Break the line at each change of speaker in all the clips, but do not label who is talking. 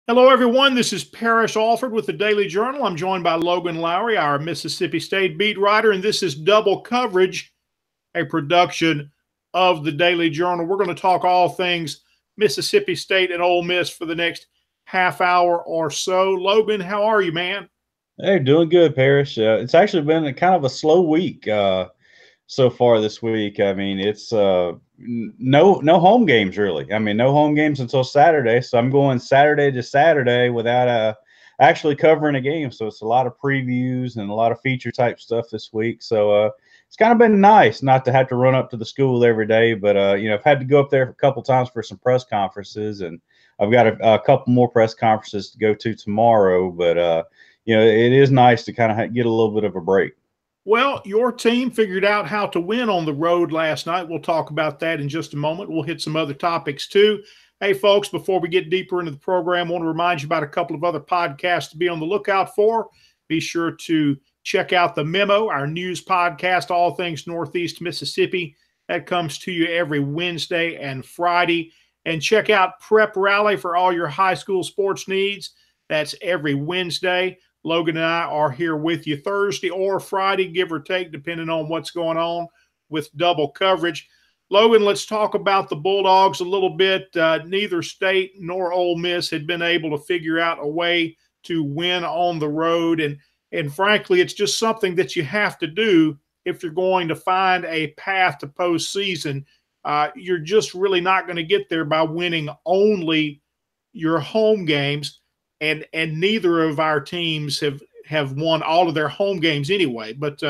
Hello, everyone. This is Parrish Alford with the Daily Journal. I'm joined by Logan Lowery, our Mississippi State beat writer, and this is Double Coverage, a production of the Daily Journal. We're going to talk all things Mississippi State and Ole Miss for the next half hour or so. Logan, how are you, man?
Hey, doing good, Parrish. It's actually been a kind of a slow week so far this week. I mean, it's no home games really. I mean, no home games until Saturday. So I'm going Saturday to Saturday without actually covering a game. So it's a lot of previews and a lot of feature type stuff this week. So it's kind of been nice not to have to run up to the school every day. But I've had to go up there a couple times for some press conferences, and I've got a couple more press conferences to go to tomorrow. But it is nice to kind of get a little bit of a break.
Well, your team figured out how to win on the road last night. We'll talk about that in just a moment. We'll hit some other topics too. Hey, folks, before we get deeper into the program, I want to remind you about a couple of other podcasts to be on the lookout for. Be sure to check out The Memo, our news podcast, all things Northeast Mississippi. That comes to you every Wednesday and Friday. And check out Prep Rally for all your high school sports needs. That's every Wednesday. Logan and I are here with you Thursday or Friday, give or take, depending on what's going on with double coverage. Logan, let's talk about the Bulldogs a little bit. Neither State nor Ole Miss had been able to figure out a way to win on the road. And frankly, it's just something that you have to do if you're going to find a path to postseason. You're just really not going to get there by winning only your home games. And neither of our teams have won all of their home games anyway. But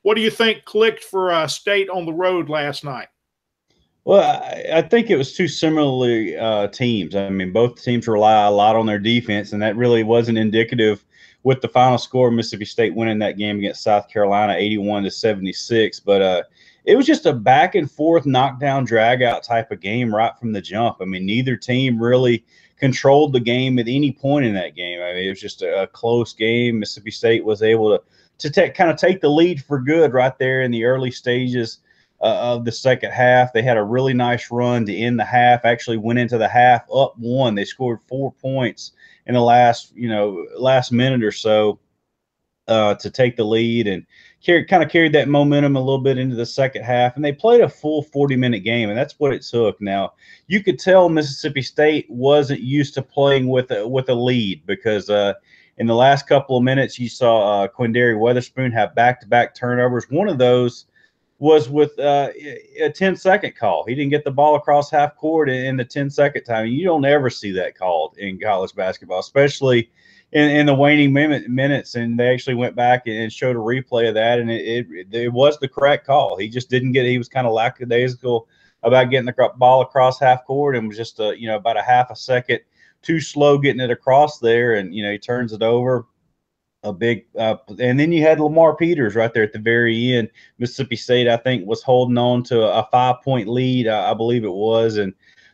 what do you think clicked for State on the road last night?
Well, I think it was two similarly teams. I mean, both teams rely a lot on their defense, and that really wasn't indicative with the final score. Mississippi State winning that game against South Carolina, 81-76. But it was just a back and forth, knockdown, drag out type of game right from the jump. I mean, neither team really controlled the game at any point in that game. I mean, it was just a close game. Mississippi State was able to kind of take the lead for good right there in the early stages of the second half. They had a really nice run to end the half, actually went into the half up one. They scored 4 points in the last minute or so to take the lead, and carried that momentum a little bit into the second half. And they played a full 40-minute game, and that's what it took. Now, you could tell Mississippi State wasn't used to playing with a lead, because in the last couple of minutes, you saw Quindary Weatherspoon have back-to-back turnovers. One of those was with a 10-second call. He didn't get the ball across half court in the 10-second time. You don't ever see that called in college basketball, especially in the waning minutes. And they actually went back and showed a replay of that, and it was the correct call. He just didn't get – he was kind of lackadaisical about getting the ball across half court, and was just about a half a second too slow getting it across there. And he turns it over a big and then you had Lamar Peters right there at the very end. Mississippi State, I think, was holding on to a 5-point lead, I believe it was, and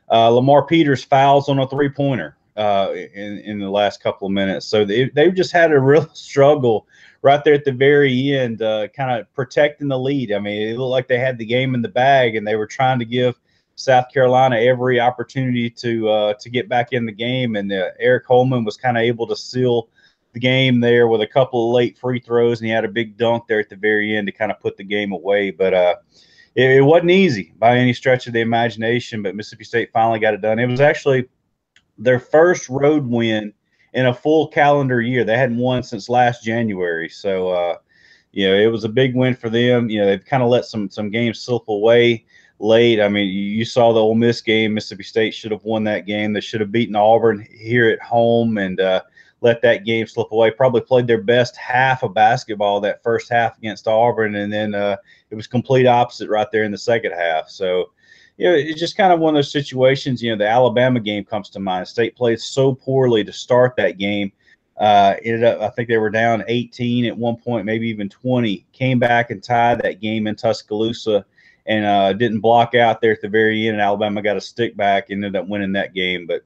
Lamar Peters fouls on a three-pointer in the last couple of minutes. So they just had a real struggle right there at the very end, kind of protecting the lead. I mean, it looked like they had the game in the bag, and they were trying to give South Carolina every opportunity to get back in the game. And Eric Holman was kind of able to seal the game there with a couple of late free throws, and he had a big dunk there at the very end to kind of put the game away. But it wasn't easy by any stretch of the imagination, but Mississippi State finally got it done. It was actually their first road win in a full calendar year. They hadn't won since last January. So, it was a big win for them. They've kind of let some games slip away late. I mean, you saw the Ole Miss game. Mississippi State should have won that game. They should have beaten Auburn here at home, and let that game slip away. Probably played their best half of basketball that first half against Auburn, and then it was complete opposite right there in the second half. So, it's just kind of one of those situations. The Alabama game comes to mind. State played so poorly to start that game. Ended up, I think they were down 18 at one point, maybe even 20. Came back and tied that game in Tuscaloosa, and didn't block out there at the very end. And Alabama got a stick back, ended up winning that game. But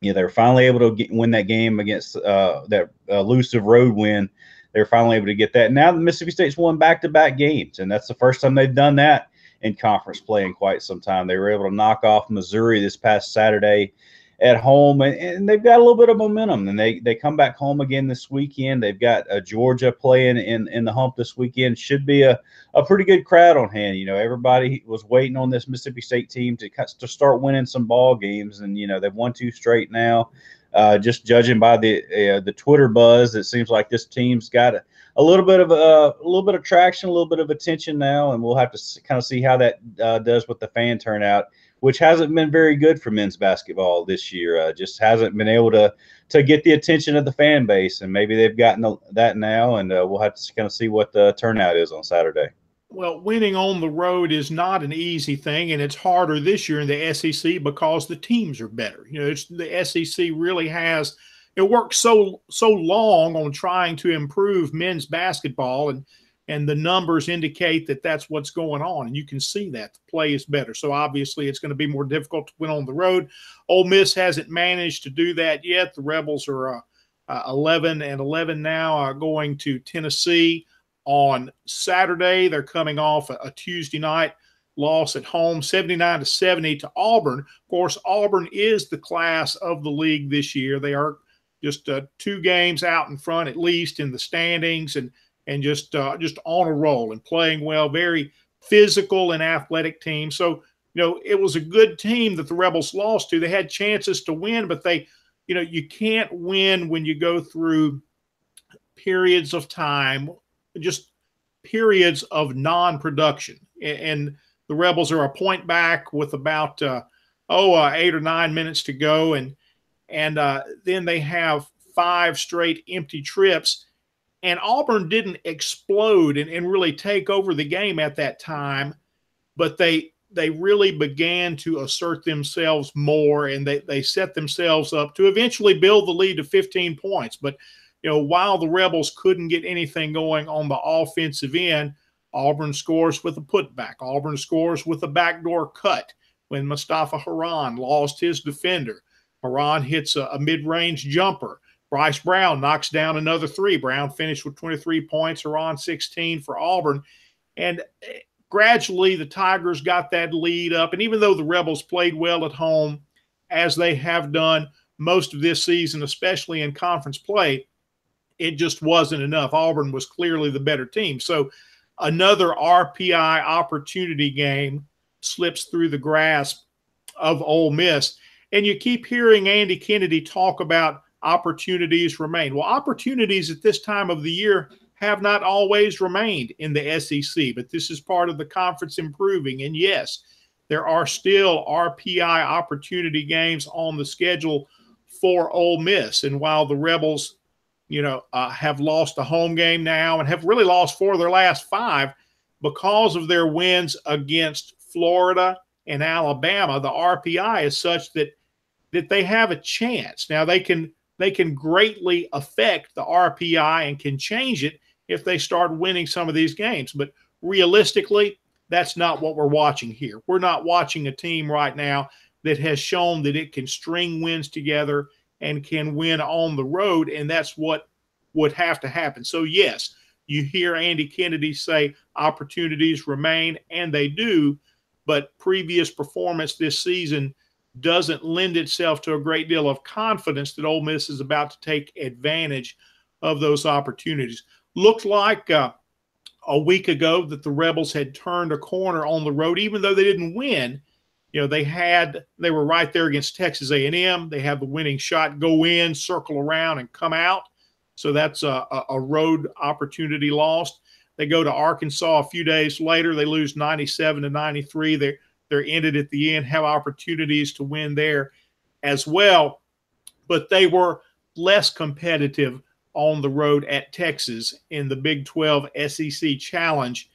they were finally able to win that game against that elusive road win. They were finally able to get that. Now the Mississippi State's won back-to-back games, and that's the first time they've done that in conference play in quite some time. They were able to knock off Missouri this past Saturday at home, and they've got a little bit of momentum. And they come back home again this weekend. They've got Georgia playing in the Hump this weekend. Should be a pretty good crowd on hand. Everybody was waiting on this Mississippi State team to start winning some ball games, and they've won 2 straight now. Just judging by the Twitter buzz, it seems like this team's got a little bit of traction, a little bit of attention now, and we'll have to kind of see how that does with the fan turnout, which hasn't been very good for men's basketball this year. Just hasn't been able to get the attention of the fan base, and maybe they've gotten that now, and we'll have to kind of see what the turnout is on Saturday.
Well, winning on the road is not an easy thing, and it's harder this year in the SEC because the teams are better. The SEC really has worked so long on trying to improve men's basketball, and the numbers indicate that that's what's going on, and you can see that the play is better. So obviously, it's going to be more difficult to win on the road. Ole Miss hasn't managed to do that yet. The Rebels are 11-11 now, going to Tennessee on Saturday. They're coming off a Tuesday night loss at home, 79-70 to Auburn. Of course, Auburn is the class of the league this year. They are just 2 games out in front, at least in the standings, and just on a roll and playing well. Very physical and athletic team. So it was a good team that the Rebels lost to. They had chances to win, but you can't win when you go through periods of time, just periods of non-production. And the Rebels are a point back with about 8 or 9 minutes to go, and then they have 5 straight empty trips. And Auburn didn't explode and really take over the game at that time, but they really began to assert themselves more, and they set themselves up to eventually build the lead to 15 points. But while the Rebels couldn't get anything going on the offensive end, Auburn scores with a putback. Auburn scores with a backdoor cut when Mustafa Haran lost his defender. Haran hits a mid-range jumper. Bryce Brown knocks down another 3. Brown finished with 23 points. Haran 16 for Auburn. And gradually the Tigers got that lead up. And even though the Rebels played well at home, as they have done most of this season, especially in conference play, it just wasn't enough. Auburn was clearly the better team. So another RPI opportunity game slips through the grasp of Ole Miss. And you keep hearing Andy Kennedy talk about opportunities remain. Well, opportunities at this time of the year have not always remained in the SEC, but this is part of the conference improving. And yes, there are still RPI opportunity games on the schedule for Ole Miss. And while the Rebels have lost a home game now and have really lost 4 of their last 5 because of their wins against Florida and Alabama, the RPI is such that they have a chance. Now they can greatly affect the RPI and can change it if they start winning some of these games. But realistically, that's not what we're watching here. We're not watching a team right now that has shown that it can string wins together and can win on the road, and that's what would have to happen. So, yes, you hear Andy Kennedy say opportunities remain, and they do, but previous performance this season doesn't lend itself to a great deal of confidence that Ole Miss is about to take advantage of those opportunities. Looked like a week ago that the Rebels had turned a corner on the road, even though they didn't win. They were right there against Texas A&M. They had the winning shot go in, circle around, and come out. So that's a road opportunity lost. They go to Arkansas a few days later. They lose 97-93. They're ended at the end, have opportunities to win there as well. But they were less competitive on the road at Texas in the Big 12 SEC Challenge.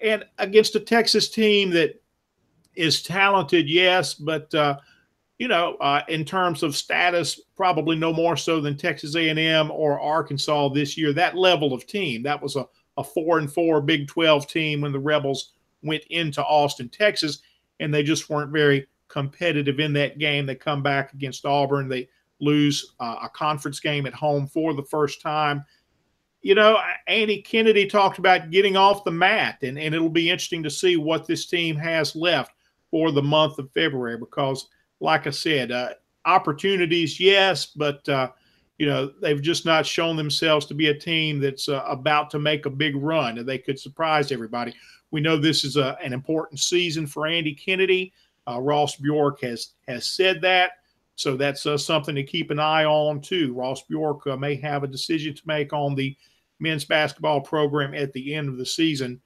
And against a Texas team that is talented, yes, but in terms of status, probably no more so than Texas A&M or Arkansas this year. That level of team, that was a 4-4 Big 12 team when the Rebels went into Austin, Texas, and they just weren't very competitive in that game. They come back against Auburn. They lose a conference game at home for the first time. Andy Kennedy talked about getting off the mat, and it'll be interesting to see what this team has left for the month of February because, like I said, opportunities, yes, but they've just not shown themselves to be a team that's about to make a big run, and they could surprise everybody. We know this is an important season for Andy Kennedy. Ross Bjork has said that, so that's something to keep an eye on too. Ross Bjork may have a decision to make on the men's basketball program at the end of the season.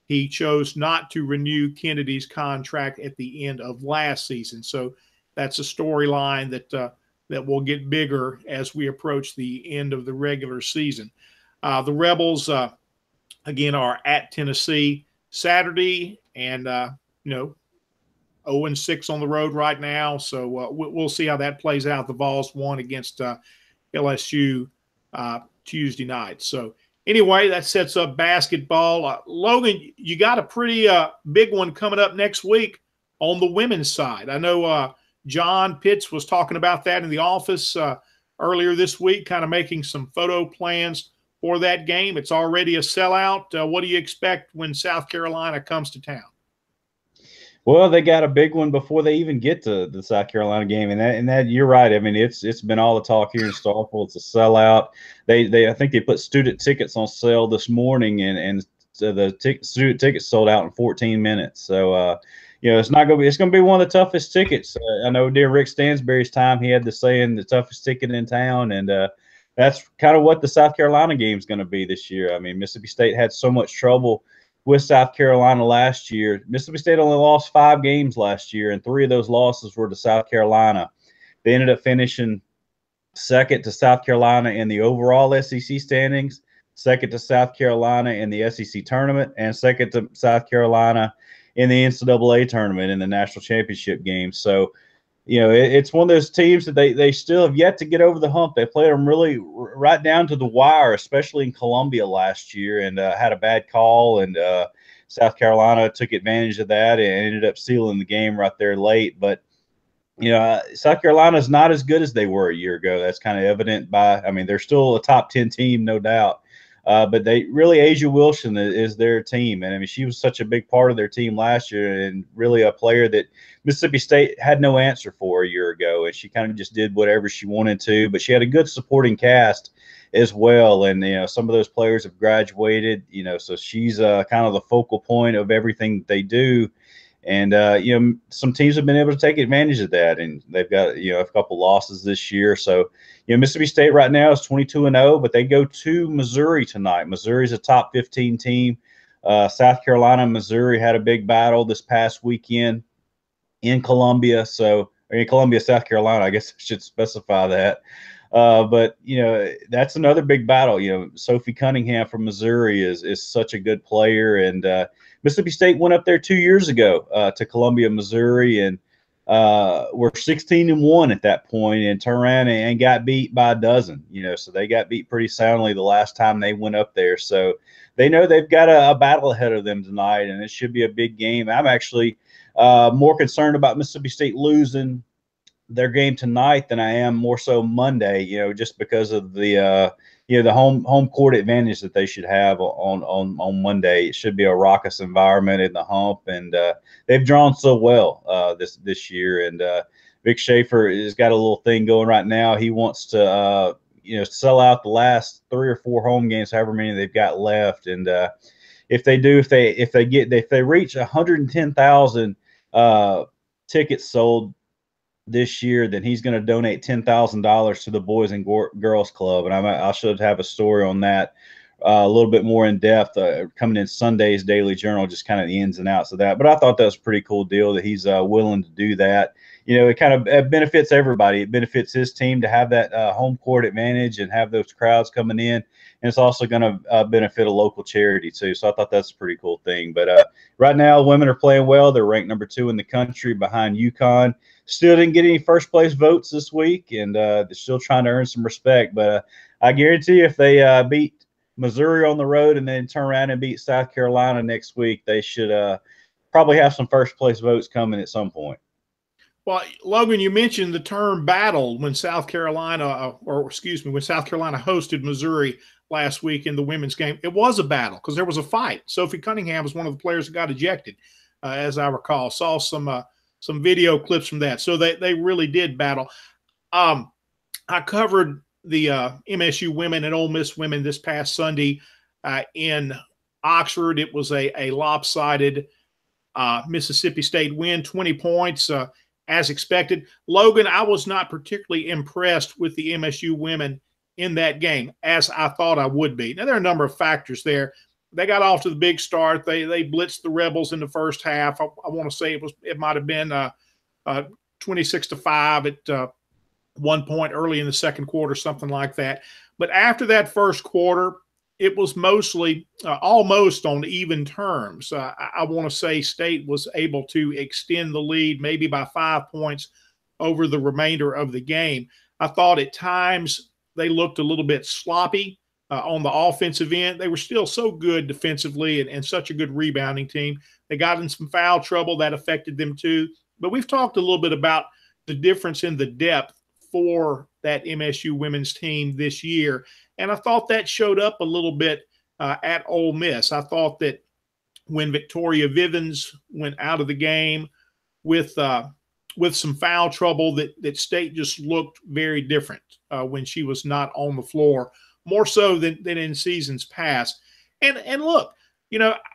He chose not to renew Kennedy's contract at the end of last season, so that's a storyline that will get bigger as we approach the end of the regular season. The Rebels, again, are at Tennessee Saturday, and 0-6 on the road right now, so we'll see how that plays out. The Vols won against LSU Tuesday night. So anyway, that sets up basketball. Logan, you got a pretty big one coming up next week on the women's side. I know John Pitts was talking about that in the office earlier this week, kind of making some photo plans for that game. It's already a sellout. What do you expect when South Carolina comes to town?
Well, they got a big one before they even get to the South Carolina game, and that you're right. I mean, it's been all the talk here in Starkville. It's a sellout. I think they put student tickets on sale this morning, and so the student tickets sold out in 14 minutes. So it's not going to be. It's going to be one of the toughest tickets. I know during Rick Stansbury's time, he had the saying the toughest ticket in town, and that's kind of what the South Carolina game is going to be this year. I mean, Mississippi State had so much trouble with South Carolina last year. Mississippi State only lost 5 games last year, and 3 of those losses were to South Carolina. They ended up finishing second to South Carolina in the overall SEC standings, second to South Carolina in the SEC tournament, and second to South Carolina in the NCAA tournament in the national championship game. So, it's one of those teams that they still have yet to get over the hump. They played them really right down to the wire, especially in Columbia last year, and had a bad call, and South Carolina took advantage of that and ended up sealing the game right there late. But, South Carolina is not as good as they were a year ago. That's kind of evident they're still a top 10 team, no doubt. But Asia Wilson is their team. And she was such a big part of their team last year, and really a player that Mississippi State had no answer for a year ago. And she kind of just did whatever she wanted to, but she had a good supporting cast as well. And, some of those players have graduated, so she's kind of the focal point of everything that they do. And, some teams have been able to take advantage of that, and they've got, a couple losses this year. So, Mississippi State right now is 22-0, but they go to Missouri tonight. Missouri's a top 15 team. South Carolina and Missouri had a big battle this past weekend in Columbia. So, or in Columbia, South Carolina, I guess I should specify that. But, that's another big battle. Sophie Cunningham from Missouri is such a good player. And Mississippi State went up there 2 years ago to Columbia, Missouri, and were 16-1 at that point, and turned around and got beat by a dozen. So they got beat pretty soundly the last time they went up there. So they know they've got a battle ahead of them tonight, and it should be a big game. I'm actually more concerned about Mississippi State losing their game tonight than I am more so Monday, just because of the the home court advantage that they should have on Monday. It should be a raucous environment in the Hump, and they've drawn so well this year. And Vic Schaefer has got a little thing going right now. He wants to sell out the last 3 or 4 home games, however many they've got left. And if they reach 110,000 tickets sold this year, then he's going to donate $10,000 to the Boys and Girls Club. And I should have a story on that a little bit more in depth coming in Sunday's Daily Journal, just kind of the ins and outs of that. But I thought that was a pretty cool deal that he's willing to do that. It kind of benefits everybody. It benefits his team to have that home court advantage and have those crowds coming in. And it's also going to benefit a local charity too. So I thought that's a pretty cool thing. But right now, women are playing well. They're ranked number 2 in the country behind UConn. Still didn't get any first place votes this week, and they're still trying to earn some respect. But I guarantee you, if they beat Missouri on the road and then turn around and beat South Carolina next week, they should probably have some first place votes coming at some point.
Well, Logan, you mentioned the term battle when South Carolina hosted Missouri last week in the women's game. It was a battle because there was a fight. Sophie Cunningham was one of the players that got ejected, as I recall. Saw some video clips from that. So they really did battle. I covered the MSU women and Ole Miss women this past Sunday in Oxford. It was a lopsided Mississippi State win, 20 points as expected. Logan, I was not particularly impressed with the MSU women in that game, as I thought I would be. Now, there are a number of factors there. They got off to the big start. They blitzed the Rebels in the first half. I want to say it might have been 26-5 at one point early in the second quarter, something like that. But after that first quarter, it was mostly almost on even terms. I want to say State was able to extend the lead maybe by 5 points over the remainder of the game. I thought at times they looked a little bit sloppy on the offensive end. They were still so good defensively and such a good rebounding team. They got in some foul trouble that affected them too. But we've talked a little bit about the difference in the depth for that MSU women's team this year. And I thought that showed up a little bit at Ole Miss. I thought that when Victoria Vivens went out of the game with some foul trouble, that State just looked very different when she was not on the floor, more so than in seasons past. And look,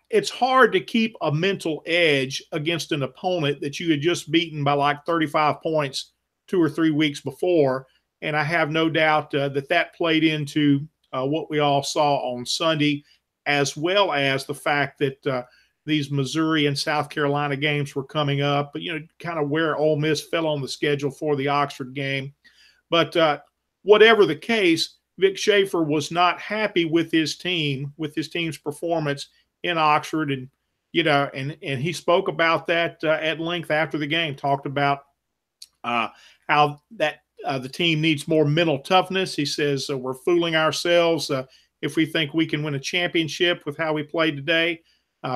it's hard to keep a mental edge against an opponent that you had just beaten by like 35 points 2 or 3 weeks before. And I have no doubt that played into what we all saw on Sunday, as well as the fact that these Missouri and South Carolina games were coming up, but, kind of where Ole Miss fell on the schedule for the Oxford game. But whatever the case, Vic Schaefer was not happy with his team's performance in Oxford. And, and he spoke about that at length after the game, talked about how that the team needs more mental toughness. He says we're fooling ourselves if we think we can win a championship with how we played today,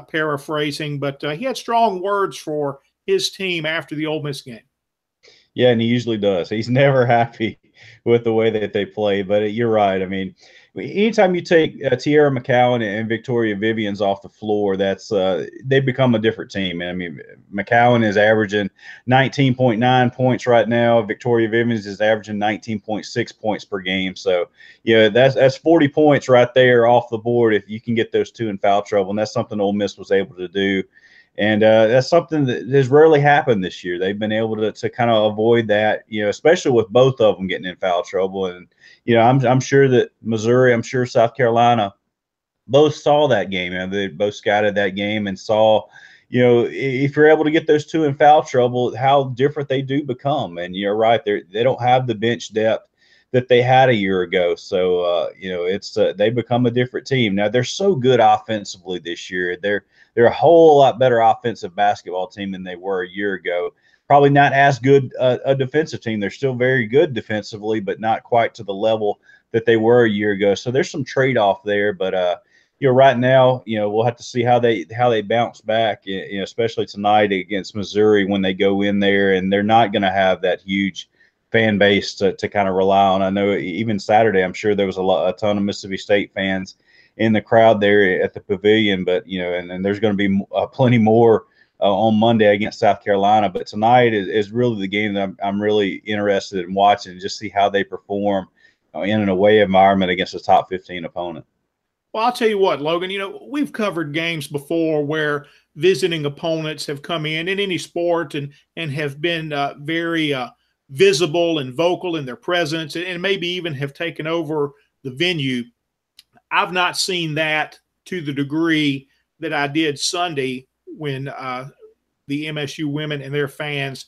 paraphrasing. But he had strong words for his team after the Ole Miss game.
Yeah, and he usually does. He's never happy with the way that they play. But you're right. I mean, anytime you take Tierra McCowan and Victoria Vivians off the floor, that's they become a different team. And I mean, McCowan is averaging 19.9 points right now. Victoria Vivians is averaging 19.6 points per game. So, that's 40 points right there off the board if you can get those two in foul trouble. And that's something Ole Miss was able to do. And that's something that has rarely happened this year. They've been able to kind of avoid that, especially with both of them getting in foul trouble. And, I'm sure that Missouri, I'm sure South Carolina both saw that game. They both scouted that game and saw, if you're able to get those two in foul trouble, how different they do become. And you're right, they don't have the bench depth that they had a year ago. So, it's they become a different team. Now, they're so good offensively this year. They're a whole lot better offensive basketball team than they were a year ago. Probably not as good a defensive team. They're still very good defensively, but not quite to the level that they were a year ago. So there's some trade-off there. But, right now, we'll have to see how they bounce back, especially tonight against Missouri when they go in there. And they're not going to have that huge fan base to kind of rely on. I know even Saturday, I'm sure there was a ton of Mississippi State fans in the crowd there at the pavilion, but and there's going to be plenty more on Monday against South Carolina. But tonight is really the game that I'm really interested in watching and just see how they perform in an away environment against a top 15 opponent.
Well, I'll tell you what, Logan, we've covered games before where visiting opponents have come in any sport and have been very visible and vocal in their presence and maybe even have taken over the venue. I've not seen that to the degree that I did Sunday when the MSU women and their fans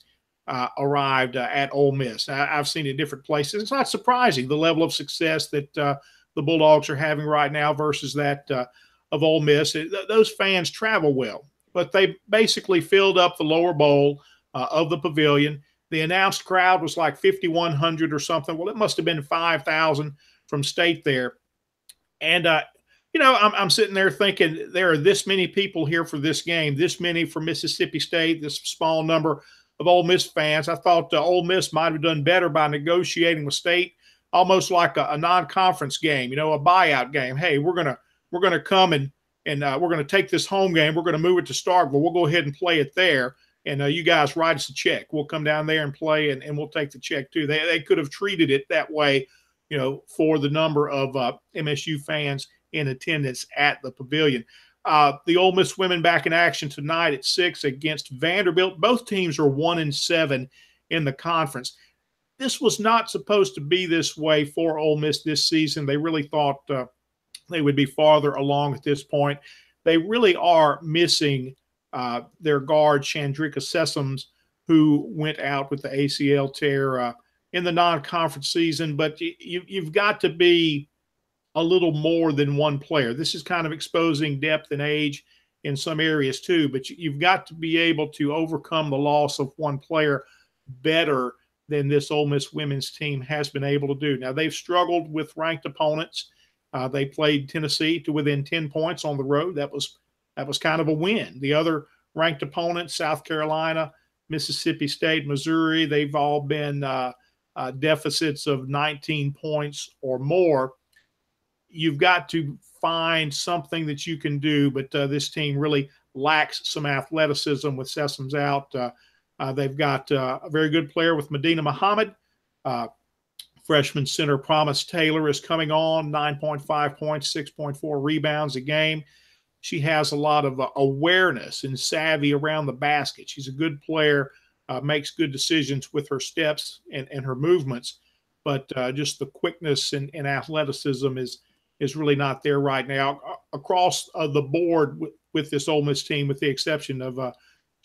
arrived at Ole Miss. I've seen it in different places. It's not surprising the level of success that the Bulldogs are having right now versus that of Ole Miss. Those fans travel well, but they basically filled up the lower bowl of the pavilion. The announced crowd was like 5,100 or something. Well, it must have been 5,000 from State there. And, I'm sitting there thinking there are this many people here for this game, this many for Mississippi State, this small number of Ole Miss fans. I thought Ole Miss might have done better by negotiating with State, almost like a non-conference game, a buyout game. Hey, we're gonna come and we're gonna take this home game. We're gonna move it to Starkville. We'll go ahead and play it there. and you guys write us a check. We'll come down there and play, and we'll take the check too. They could have treated it that way, for the number of MSU fans in attendance at the Pavilion. The Ole Miss women back in action tonight at 6 against Vanderbilt. Both teams are 1-7 in the conference. This was not supposed to be this way for Ole Miss this season. They really thought they would be farther along at this point. They really are missing their guard, Chandrika Sessoms, who went out with the ACL tear in the non-conference season. But you've got to be a little more than one player. This is kind of exposing depth and age in some areas too, but you've got to be able to overcome the loss of one player better than this Ole Miss women's team has been able to do. Now, they've struggled with ranked opponents. They played Tennessee to within 10 points on the road. That was kind of a win. The other ranked opponents, South Carolina, Mississippi State, Missouri, they've all been deficits of 19 points or more. You've got to find something that you can do, but this team really lacks some athleticism with Sessoms out. They've got a very good player with Medina Muhammad. Freshman center Promise Taylor is coming on, 9.5 points, 6.4 rebounds a game. She has a lot of awareness and savvy around the basket. She's a good player, makes good decisions with her steps and her movements, but just the quickness and athleticism is really not there right now across the board with this Ole Miss team, with the exception of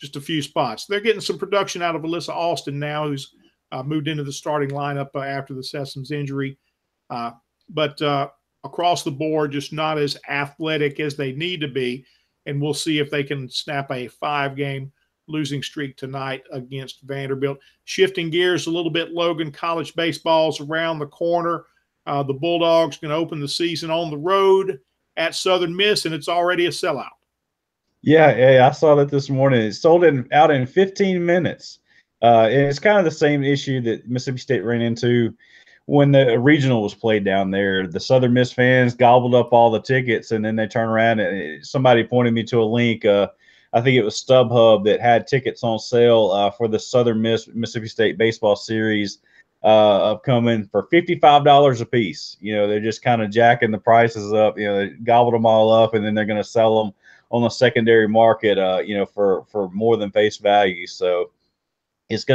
just a few spots. They're getting some production out of Alyssa Austin now, who's moved into the starting lineup after the Sessoms injury. But across the board, just not as athletic as they need to be. And we'll see if they can snap a 5-game losing streak tonight against Vanderbilt. Shifting gears a little bit, Logan, college baseball's around the corner. The Bulldogs going to open the season on the road at Southern Miss, and it's already a sellout.
Yeah, I saw that this morning. It sold out in 15 minutes. And it's kind of the same issue that Mississippi State ran into when the regional was played down there. The Southern Miss fans gobbled up all the tickets, and then they turn around and somebody pointed me to a link. I think it was StubHub that had tickets on sale for the Southern Miss Mississippi State baseball series upcoming for $55 a piece. They're just kind of jacking the prices up. They gobbled them all up, and then they're going to sell them on the secondary market, for more than face value. So it's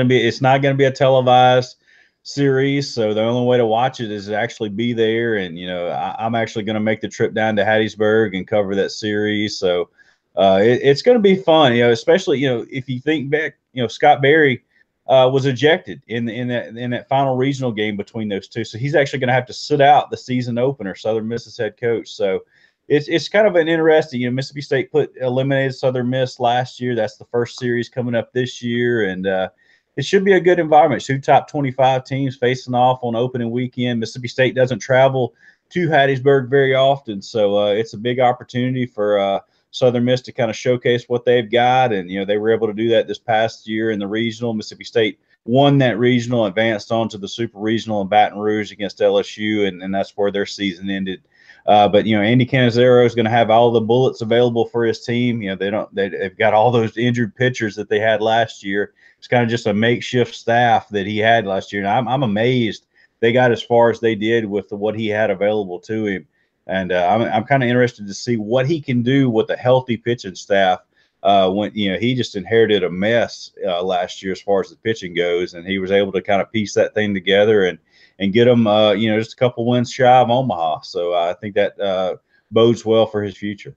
not going to be a televised series. So the only way to watch it is to actually be there. And, I'm actually going to make the trip down to Hattiesburg and cover that series. So it's going to be fun, especially, if you think back, Scott Berry was ejected in that final regional game between those two. So he's actually going to have to sit out the season opener, Southern Miss's head coach. So it's kind of an interesting, Mississippi State eliminated Southern Miss last year. That's the first series coming up this year. And it should be a good environment. 2 top 25 teams facing off on opening weekend. Mississippi State doesn't travel to Hattiesburg very often. So it's a big opportunity for Southern Miss to kind of showcase what they've got. And, they were able to do that this past year in the regional. Mississippi State won that regional, advanced on to the super regional in Baton Rouge against LSU, and that's where their season ended. But Andy Canizero is going to have all the bullets available for his team. They've got all those injured pitchers that they had last year. It's kind of just a makeshift staff that he had last year. And I'm amazed they got as far as they did with what he had available to him. And I'm kind of interested to see what he can do with a healthy pitching staff. When he just inherited a mess last year as far as the pitching goes, and he was able to kind of piece that thing together and get them, just a couple wins shy of Omaha. So I think that bodes well for his future.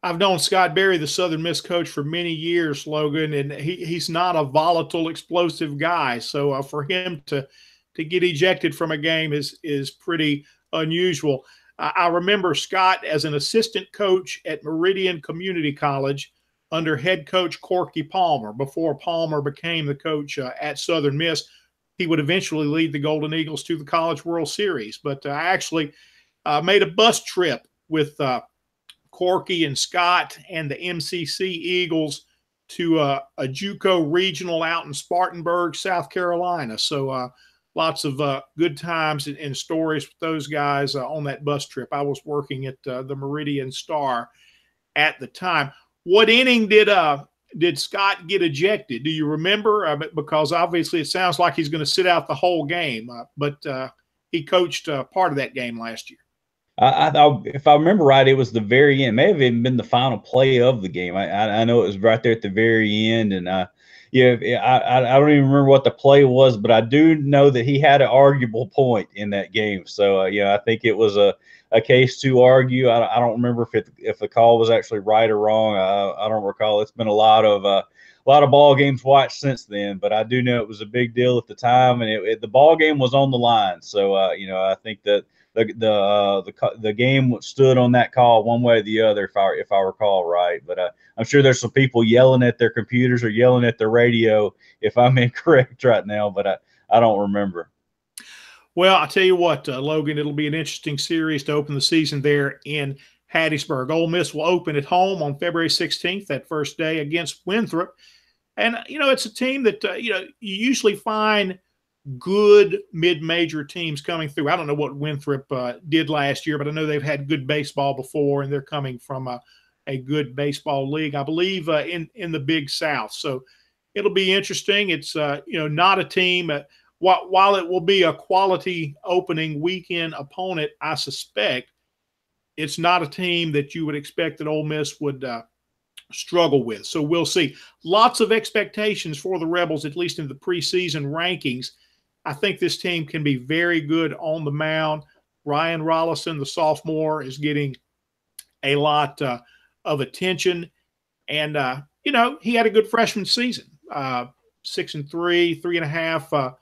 I've known Scott Berry, the Southern Miss coach, for many years, Logan, and he's not a volatile, explosive guy. So for him to get ejected from a game is pretty unusual. I remember Scott as an assistant coach at Meridian Community College under head coach Corky Palmer. Before Palmer became the coach at Southern Miss, he would eventually lead the Golden Eagles to the College World Series. But I actually made a bus trip with Corky and Scott and the MCC Eagles to a JUCO regional out in Spartanburg, South Carolina. So lots of good times and stories with those guys on that bus trip. I was working at the Meridian Star at the time. What inning did did Scott get ejected? Do you remember? Because obviously it sounds like he's going to sit out the whole game, but he coached part of that game last year.
If I remember right, it was the very end. May have even been the final play of the game. I know it was right there at the very end, and yeah, I don't even remember what the play was, but I do know that he had an arguable point in that game. So yeah, I think it was a case to argue. I don't remember if the call was actually right or wrong. I don't recall. It's been a lot of ball games watched since then, but I do know it was a big deal at the time, and the ball game was on the line. So I think that the game stood on that call one way or the other, if I recall right. But I'm sure there's some people yelling at their computers or yelling at their radio if I'm incorrect right now, but I don't remember.
Well, I'll tell you what, Logan, it'll be an interesting series to open the season there in Hattiesburg. Ole Miss will open at home on February 16th, that first day, against Winthrop. And, it's a team that, you usually find good mid-major teams coming through. I don't know what Winthrop did last year, but I know they've had good baseball before, and they're coming from a good baseball league, I believe, in the Big South. So it'll be interesting. It's, not a team while it will be a quality opening weekend opponent, I suspect it's not a team that you would expect that Ole Miss would struggle with. So we'll see. Lots of expectations for the Rebels, at least in the preseason rankings. I think this team can be very good on the mound. Ryan Rollison, the sophomore, is getting a lot of attention. And, he had a good freshman season. 6-3, 3.5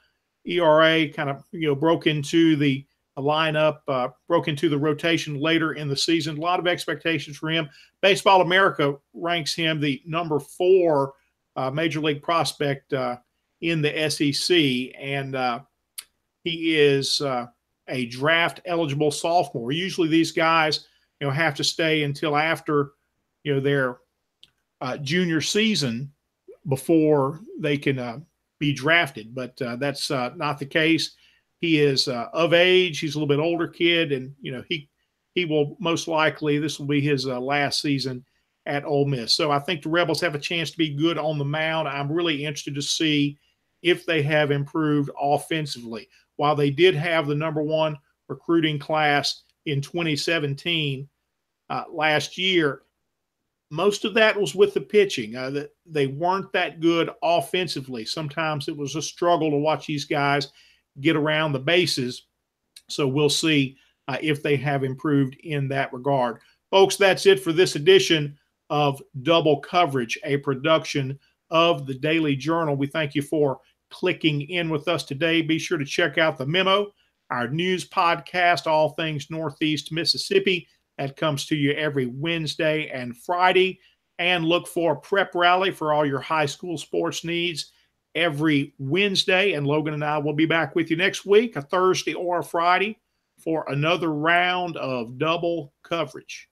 ERA, kind of, broke into the lineup, broke into the rotation later in the season. A lot of expectations for him. Baseball America ranks him the number 4 major league prospect in the SEC, and he is a draft eligible sophomore. Usually these guys, have to stay until after, their junior season before they can be drafted, but that's not the case. He is of age. He's a little bit older kid, and he will most likely, this will be his last season at Ole Miss. So I think the Rebels have a chance to be good on the mound. I'm really interested to see if they have improved offensively. While they did have the number 1 recruiting class in 2017 last year, most of that was with the pitching. They weren't that good offensively. Sometimes it was a struggle to watch these guys get around the bases. So we'll see if they have improved in that regard. Folks, that's it for this edition of Double Coverage, a production of the Daily Journal. We thank you for clicking in with us today. Be sure to check out the memo, our news podcast, All Things Northeast Mississippi. That comes to you every Wednesday and Friday. And look for Prep Rally for all your high school sports needs every Wednesday. And Logan and I will be back with you next week, a Thursday or a Friday, for another round of Double Coverage.